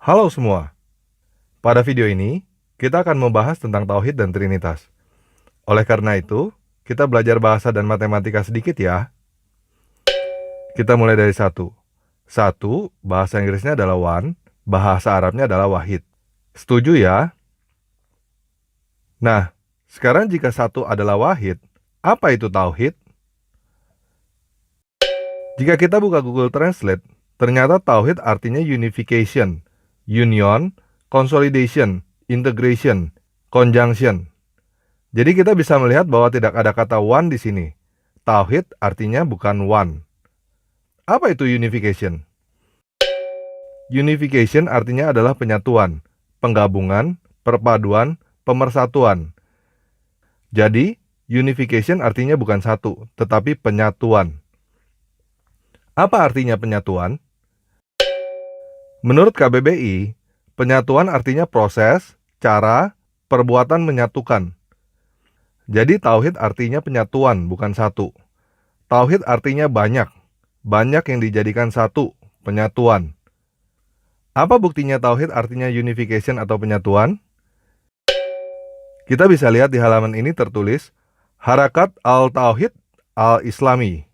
Halo semua, pada video ini kita akan membahas tentang Tauhid dan Trinitas. Oleh karena itu, kita belajar bahasa dan matematika sedikit ya. Kita mulai dari satu. Satu, bahasa Inggrisnya adalah one, bahasa Arabnya adalah wahid. Setuju ya? Nah, sekarang jika satu adalah wahid, apa itu Tauhid? Jika kita buka Google Translate, ternyata Tauhid artinya unification, union, consolidation, integration, conjunction. Jadi kita bisa melihat bahwa tidak ada kata one di sini. Tauhid artinya bukan one. Apa itu unification? Unification artinya adalah penyatuan, penggabungan, perpaduan, pemersatuan. Jadi, unification artinya bukan satu, tetapi penyatuan. Apa artinya penyatuan? Menurut KBBI, penyatuan artinya proses, cara, perbuatan menyatukan. Jadi tauhid artinya penyatuan, bukan satu. Tauhid artinya banyak. Banyak yang dijadikan satu, penyatuan. Apa buktinya tauhid artinya unification atau penyatuan? Kita bisa lihat di halaman ini tertulis Harakat Al-Tauhid Al-Islami.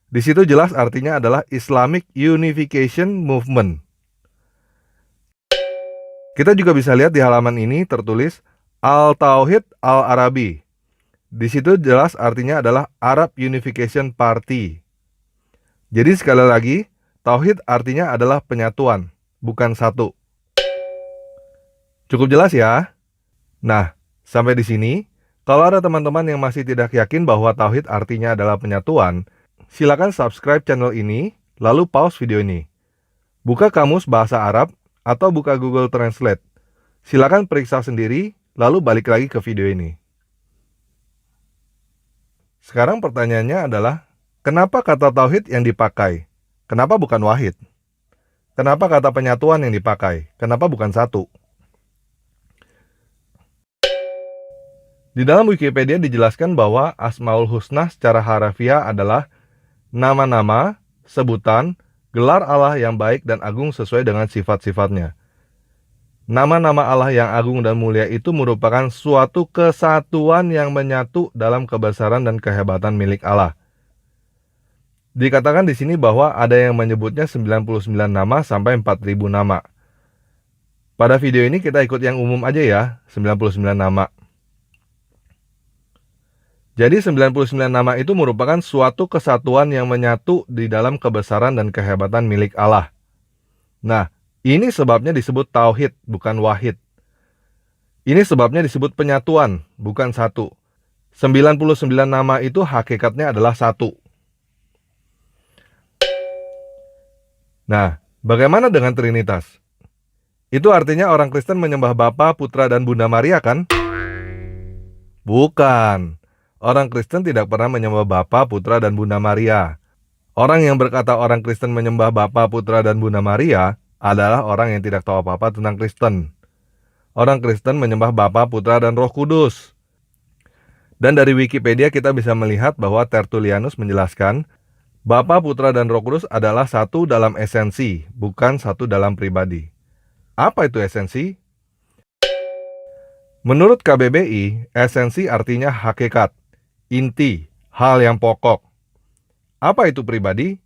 Di situ jelas artinya adalah Islamic Unification Movement. Kita juga bisa lihat di halaman ini tertulis Al-Tauhid Al-Arabi. Di situ jelas artinya adalah Arab Unification Party. Jadi sekali lagi, tauhid artinya adalah penyatuan, bukan satu. Cukup jelas ya? Nah, sampai di sini, kalau ada teman-teman yang masih tidak yakin bahwa tauhid artinya adalah penyatuan, silakan subscribe channel ini, lalu pause video ini. Buka kamus bahasa Arab atau buka Google Translate. Silakan periksa sendiri, lalu balik lagi ke video ini. Sekarang pertanyaannya adalah, kenapa kata tauhid yang dipakai? Kenapa bukan wahid? Kenapa kata penyatuan yang dipakai? Kenapa bukan satu? Di dalam Wikipedia dijelaskan bahwa Asmaul Husna secara harafiah adalah nama-nama, sebutan, gelar Allah yang baik dan agung sesuai dengan sifat-sifatnya. Nama-nama Allah yang agung dan mulia itu merupakan suatu kesatuan yang menyatu dalam kebesaran dan kehebatan milik Allah. Dikatakan di sini bahwa ada yang menyebutnya 99 nama sampai 4000 nama. Pada video ini kita ikut yang umum aja ya, 99 nama. Jadi 99 nama itu merupakan suatu kesatuan yang menyatu di dalam kebesaran dan kehebatan milik Allah. Nah, ini sebabnya disebut tauhid, bukan wahid. Ini sebabnya disebut penyatuan, bukan satu. 99 nama itu hakikatnya adalah satu. Nah, bagaimana dengan Trinitas? Itu artinya orang Kristen menyembah Bapa, Putra, dan Bunda Maria kan? Bukan. Orang Kristen tidak pernah menyembah Bapa, Putra, dan Bunda Maria. Orang yang berkata orang Kristen menyembah Bapa, Putra, dan Bunda Maria adalah orang yang tidak tahu apa-apa tentang Kristen. Orang Kristen menyembah Bapa, Putra, dan Roh Kudus. Dan dari Wikipedia kita bisa melihat bahwa Tertullianus menjelaskan Bapa, Putra, dan Roh Kudus adalah satu dalam esensi, bukan satu dalam pribadi. Apa itu esensi? Menurut KBBI, esensi artinya hakikat, inti, hal yang pokok. Apa itu pribadi?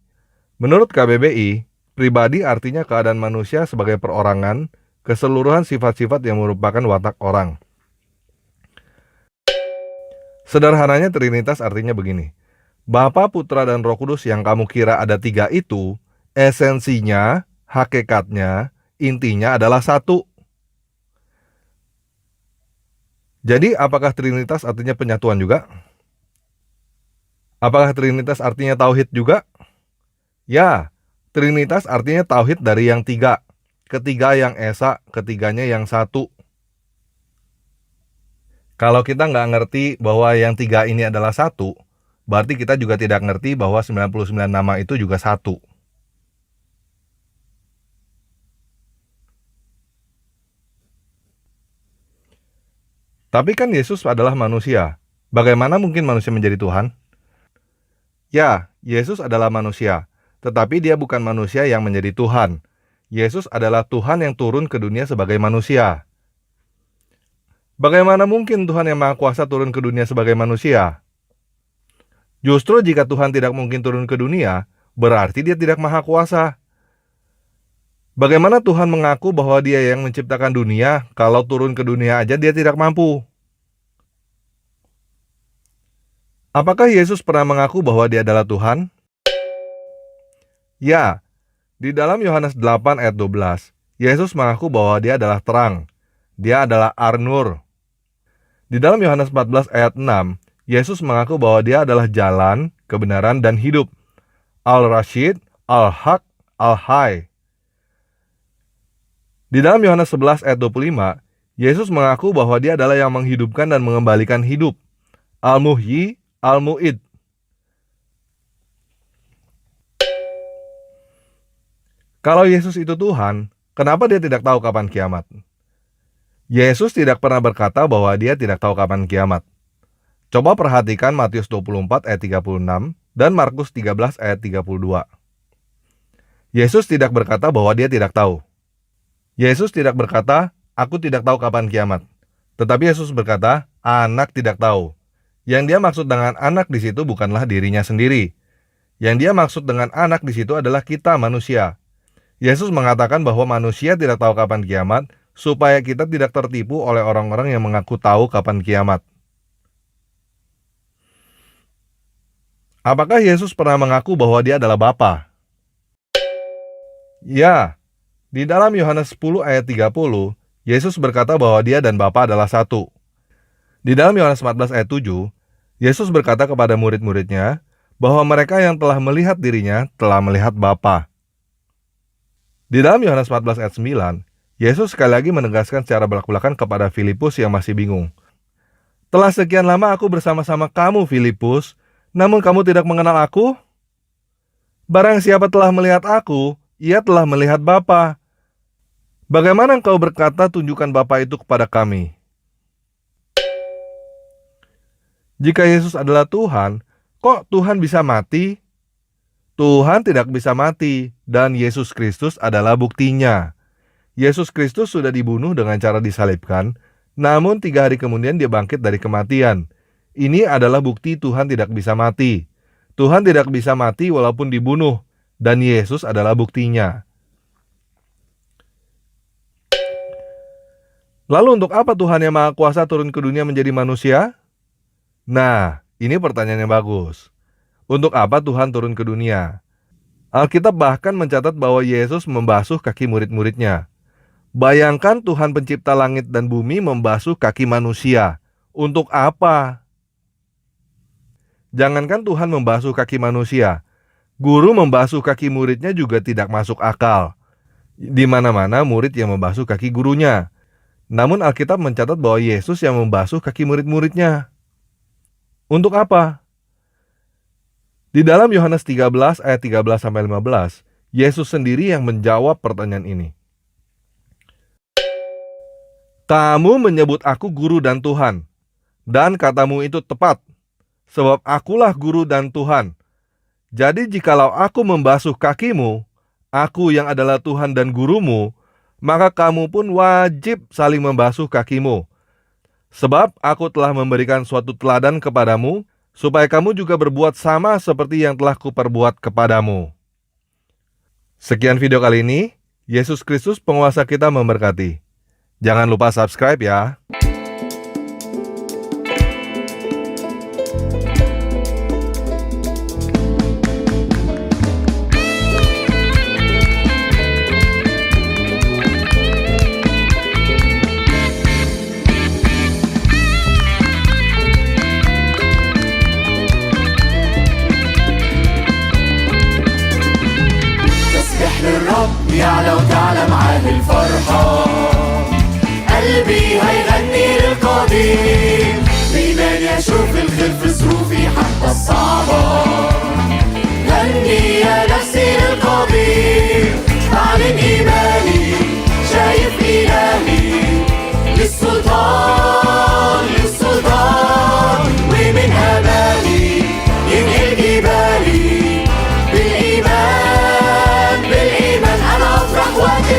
Menurut KBBI, pribadi artinya keadaan manusia sebagai perorangan, keseluruhan sifat-sifat yang merupakan watak orang. Sederhananya Trinitas artinya begini. Bapa, Putra, dan Roh Kudus yang kamu kira ada 3 itu, esensinya, hakikatnya, intinya adalah satu. Jadi apakah Trinitas artinya penyatuan juga? Apakah Trinitas artinya tauhid juga? Ya, Trinitas artinya tauhid dari yang 3. Ketiga yang esa, ketiganya yang satu. Kalau kita nggak ngerti bahwa yang 3 ini adalah satu, berarti kita juga tidak ngerti bahwa 99 nama itu juga satu. Tapi kan Yesus adalah manusia. Bagaimana mungkin manusia menjadi Tuhan? Ya, Yesus adalah manusia, tetapi dia bukan manusia yang menjadi Tuhan. Yesus adalah Tuhan yang turun ke dunia sebagai manusia. Bagaimana mungkin Tuhan yang Maha Kuasa turun ke dunia sebagai manusia? Justru jika Tuhan tidak mungkin turun ke dunia, berarti Dia tidak Maha Kuasa. Bagaimana Tuhan mengaku bahwa Dia yang menciptakan dunia, kalau turun ke dunia aja Dia tidak mampu? Apakah Yesus pernah mengaku bahwa Dia adalah Tuhan? Ya, di dalam Yohanes 8 ayat 12, Yesus mengaku bahwa Dia adalah terang. Dia adalah Ar-Nur. Di dalam Yohanes 14 ayat 6, Yesus mengaku bahwa Dia adalah jalan, kebenaran, dan hidup. Al-Rashid, Al-Haq, Al-Hay. Di dalam Yohanes 11 ayat 25, Yesus mengaku bahwa Dia adalah yang menghidupkan dan mengembalikan hidup. Al-Muhyi, Al-Mu'id. Kalau Yesus itu Tuhan, kenapa Dia tidak tahu kapan kiamat? Yesus tidak pernah berkata bahwa Dia tidak tahu kapan kiamat. Coba perhatikan Matius 24 ayat 36 dan Markus 13 ayat 32. Yesus tidak berkata bahwa Dia tidak tahu. Yesus tidak berkata, "Aku tidak tahu kapan kiamat." Tetapi Yesus berkata, "Anak tidak tahu." Yang Dia maksud dengan anak di situ bukanlah dirinya sendiri. Yang Dia maksud dengan anak di situ adalah kita manusia. Yesus mengatakan bahwa manusia tidak tahu kapan kiamat, supaya kita tidak tertipu oleh orang-orang yang mengaku tahu kapan kiamat. Apakah Yesus pernah mengaku bahwa Dia adalah Bapa? Ya, di dalam Yohanes 10 ayat 30, Yesus berkata bahwa Dia dan Bapa adalah satu. Di dalam Yohanes 14 ayat 7, Yesus berkata kepada murid-muridnya bahwa mereka yang telah melihat dirinya telah melihat Bapa. Di dalam Yohanes 14 ayat 9, Yesus sekali lagi menegaskan secara belak-belakan kepada Filipus yang masih bingung. "Telah sekian lama aku bersama-sama kamu, Filipus, namun kamu tidak mengenal aku? Barang siapa telah melihat aku, ia telah melihat Bapa. Bagaimana engkau berkata, tunjukkan Bapa itu kepada kami?" Jika Yesus adalah Tuhan, kok Tuhan bisa mati? Tuhan tidak bisa mati, dan Yesus Kristus adalah buktinya. Yesus Kristus sudah dibunuh dengan cara disalibkan, namun 3 hari kemudian Dia bangkit dari kematian. Ini adalah bukti Tuhan tidak bisa mati. Tuhan tidak bisa mati walaupun dibunuh, dan Yesus adalah buktinya. Lalu untuk apa Tuhan yang Maha Kuasa turun ke dunia menjadi manusia? Nah, ini pertanyaan yang bagus. Untuk apa Tuhan turun ke dunia? Alkitab bahkan mencatat bahwa Yesus membasuh kaki murid-muridnya. Bayangkan Tuhan pencipta langit dan bumi membasuh kaki manusia. Untuk apa? Jangankan Tuhan membasuh kaki manusia, guru membasuh kaki muridnya juga tidak masuk akal. Di mana-mana murid yang membasuh kaki gurunya. Namun Alkitab mencatat bahwa Yesus yang membasuh kaki murid-muridnya. Untuk apa? Di dalam Yohanes 13 ayat 13-15, Yesus sendiri yang menjawab pertanyaan ini. "Kamu menyebut aku guru dan Tuhan, dan katamu itu tepat, sebab akulah guru dan Tuhan. Jadi jikalau aku membasuh kakimu, aku yang adalah Tuhan dan gurumu, maka kamu pun wajib saling membasuh kakimu. Sebab aku telah memberikan suatu teladan kepadamu, supaya kamu juga berbuat sama seperti yang telah kuperbuat kepadamu." Sekian video kali ini. Yesus Kristus penguasa kita memberkati. Jangan lupa subscribe ya. يعلى وتعلى معاه الفرحة، قلبي هيغني للقدير، بإيمان يشوف الخير في ظروفي حتى الصعبة. غني يا نفسي للقدير، أعلن إيماني، شايف إلهي للسلطان للسلطان، ومن أمالي ينقل جبالي بالإيمان بالإيمان. أنا أفرح وأجري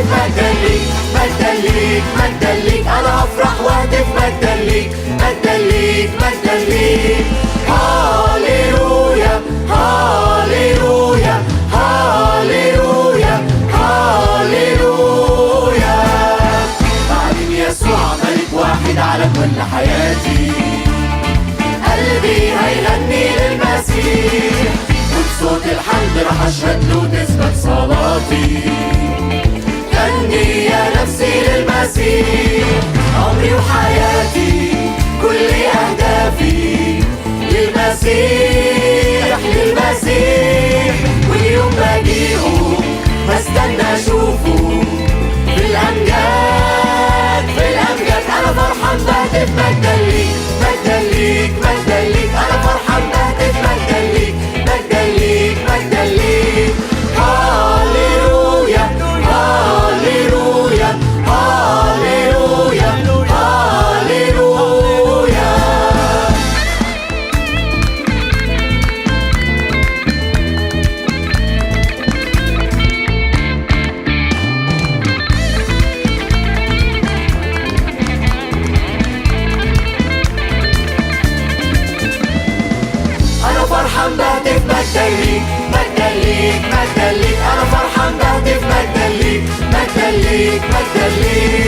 راح أشهد له تثبت صلاتي. غني يا نفسي للمسيح، عمري وحياتي كل أهدافي للمسيح للمسيح. واليوم بجيئه بستنى أشوفه في الأمجاد في الأمجاد. أنا فرحان بهتف مجدا ليك مجدا ليك مجدا ليك. أنا فرحان بهتف مجدا ليك مجدا ليك مجدا ليك. هاليلويا هاليلويا هاليلويا هاليلويا. أنا فرحان بهتف مجدا ليك مجدا ليك مجدا ليك. أنا فرحان بهتف مجدا ليك مجدا ليك مجدا ليك.